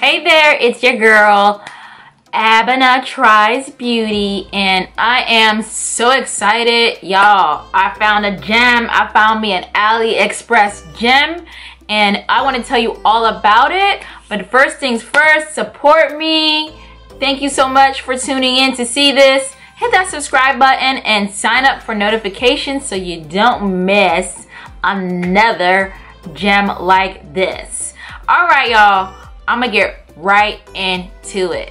Hey there, it's your girl, Abana Tries Beauty, and I am so excited, y'all. I found a gem. I found me an AliExpress gem, and I want to tell you all about it. But first things first, support me. Thank you so much for tuning in to see this. Hit that subscribe button and sign up for notifications so you don't miss another gem like this. All right, y'all. I'm gonna get right into it.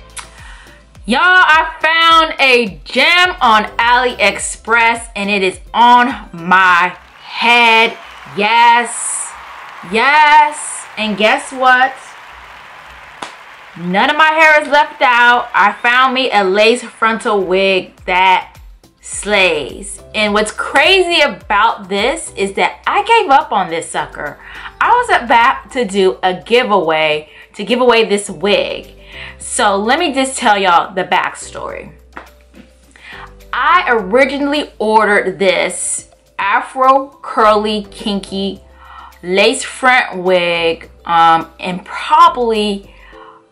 Y'all, I found a gem on AliExpress and it is on my head. Yes, yes. And guess what? None of my hair is left out. I found me a lace frontal wig that slays. And what's crazy about this is that I gave up on this sucker. I was about to do a giveaway to give away this wig. So let me just tell y'all the backstory. I originally ordered this Afro curly kinky lace front wig and probably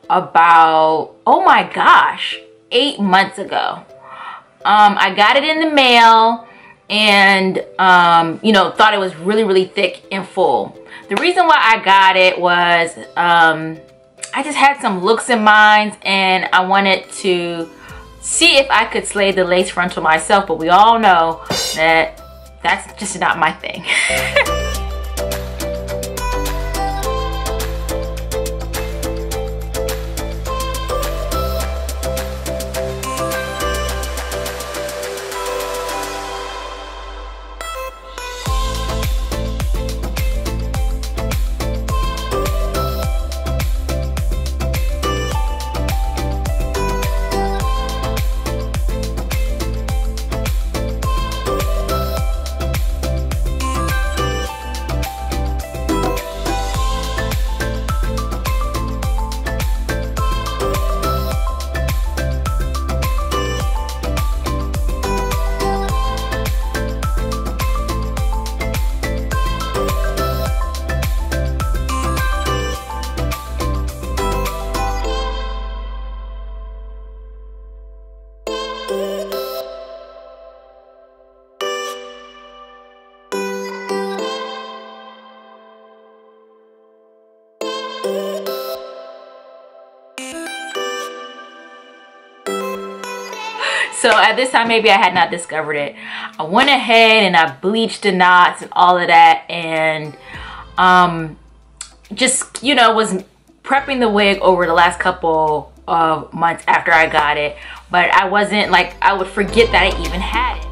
about, oh my gosh, 8 months ago. I got it in the mail and you know, thought it was really thick and full. The reason why I got it was I just had some looks in mind and I wanted to see if I could slay the lace frontal myself, but we all know that that's just not my thing. So at this time, maybe I had not discovered it. I went ahead and I bleached the knots and all of that, and just, you know, was prepping the wig over the last couple of months after I got it. But I wasn't like, I would forget that I even had it.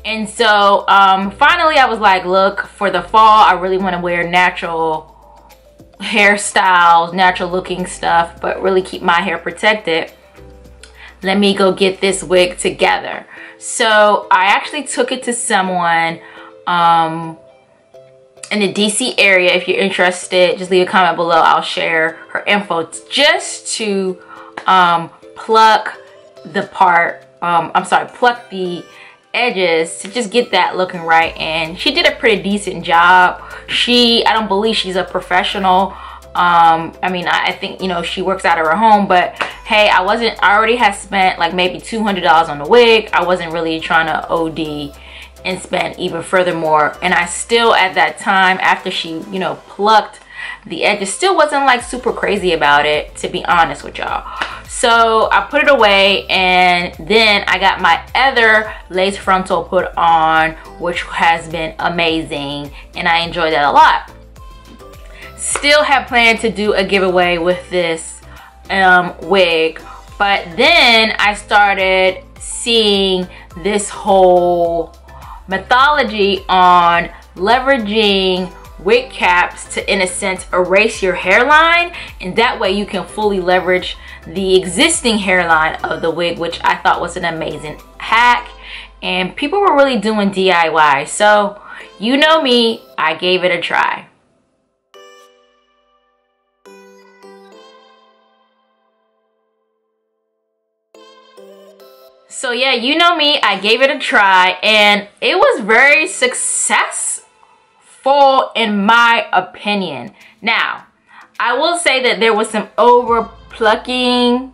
And so finally I was like, look, for the fall I really want to wear natural hairstyles, natural looking stuff, but really keep my hair protected. Let me go get this wig together. So I actually took it to someone in the DC area. If you're interested, just leave a comment below. I'll share her info just to pluck the part, pluck the edges to just get that looking right, and she did a pretty decent job. I don't believe she's a professional. I mean, I think, you know, she works out of her home, but hey, I already had spent like maybe $200 on the wig. I wasn't really trying to OD and spend even furthermore, and I still at that time, after she, you know, plucked the edges, still wasn't like super crazy about it, to be honest with y'all. So I put it away, and then I got my other lace frontal put on, which has been amazing, and I enjoy that a lot. still had planned to do a giveaway with this wig, but then I started seeing this whole methodology on leveraging wig caps to, in a sense, erase your hairline, and that way you can fully leverage the existing hairline of the wig, which I thought was an amazing hack. And people were really doing DIY, so you know me, I gave it a try. So yeah, you know me, I gave it a try, and it was very successful in my opinion. Now, I will say that there was some over plucking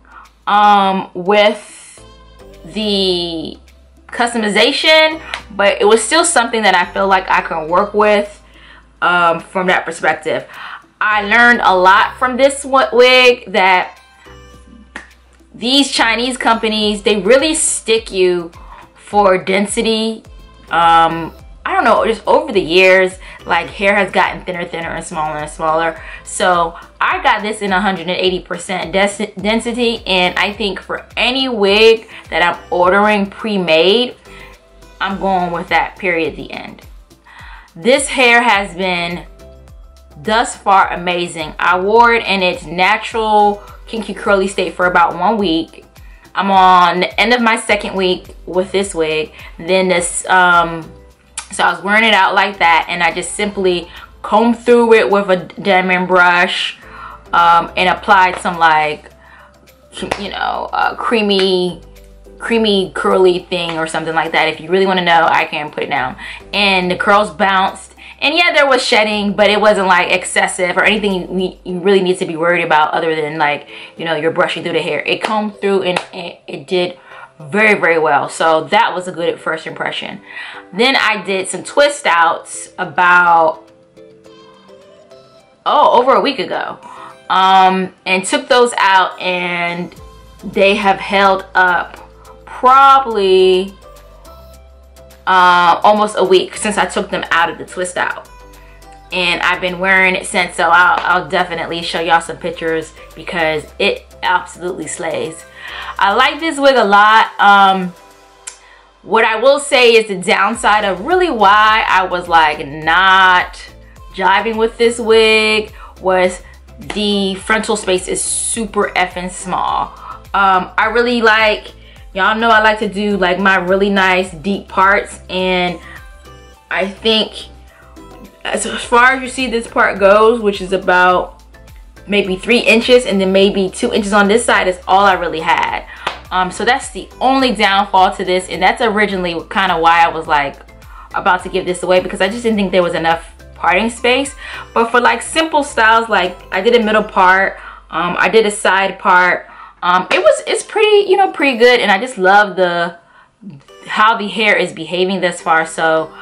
with the customization, but it was still something that I feel like I can work with from that perspective. I learned a lot from this wig, that these Chinese companies, they really stick you for density. I don't know, just over the years, like, hair has gotten thinner and smaller. So I got this in 180% density, and I think for any wig that I'm ordering pre-made, I'm going with that, period, the end. This hair has been thus far amazing. I wore it in its natural kinky curly state for about 1 week. I'm on the end of my 2nd week with this wig. Then this so I was wearing it out like that, and I just simply combed through it with a diamond brush and applied some, like, you know, creamy curly thing or something like that. If you really want to know, I can put it down. And the curls bounced, and yeah, there was shedding, but it wasn't like excessive or anything you really need to be worried about, other than, like, you know, you're brushing through the hair. It combed through, and it did very well. So that was a good first impression. Then I did some twist outs about over a week ago, and took those out, and they have held up probably almost a week since I took them out of the twist out, and I've been wearing it since. So I'll definitely show y'all some pictures, because it absolutely slays. I like this wig a lot. What I will say is the downside of really why I was like not jiving with this wig was the frontal space is super effing small. I really like, y'all know I like to do like my really nice deep parts, and I think as far as you see this part goes, which is about maybe 3 inches, and then maybe 2 inches on this side, is all I really had. So that's the only downfall to this, and that's originally kind of why I was like about to give this away, because I just didn't think there was enough parting space. But for like simple styles, like I did a middle part, I did a side part, it's pretty, you know, pretty good, and I just love how the hair is behaving thus far. So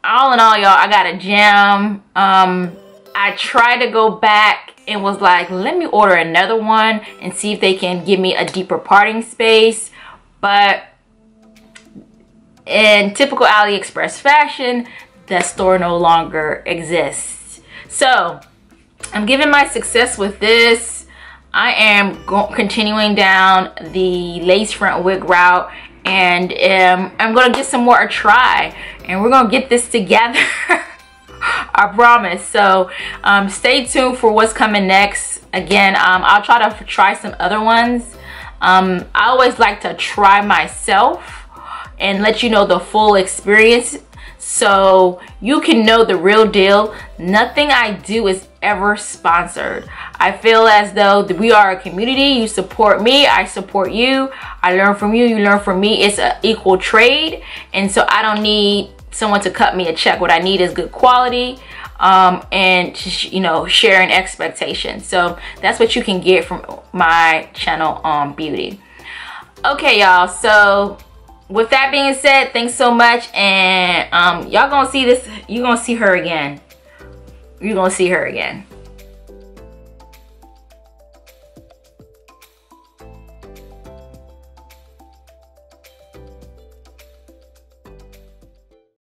all in all, y'all, I got a gem. I tried to go back and was like, let me order another one and see if they can give me a deeper parting space. But in typical AliExpress fashion, that store no longer exists. So I'm giving my success with this. I am continuing down the lace front wig route, and I'm gonna give some more a try, and we're gonna get this together. I promise. So stay tuned for what's coming next. Again, I'll try to try some other ones. I always like to try myself and let you know the full experience, so you can know the real deal. Nothing I do is ever sponsored. I feel as though we are a community. You support me, I support you. I learn from you, you learn from me. It's an equal trade, and so I don't need someone to cut me a check. What I need is good quality, and, you know, sharing expectations. So that's what you can get from my channel on beauty. Okay, y'all, so with that being said, thanks so much, and y'all gonna see this, you're gonna see her again. You're gonna see her again.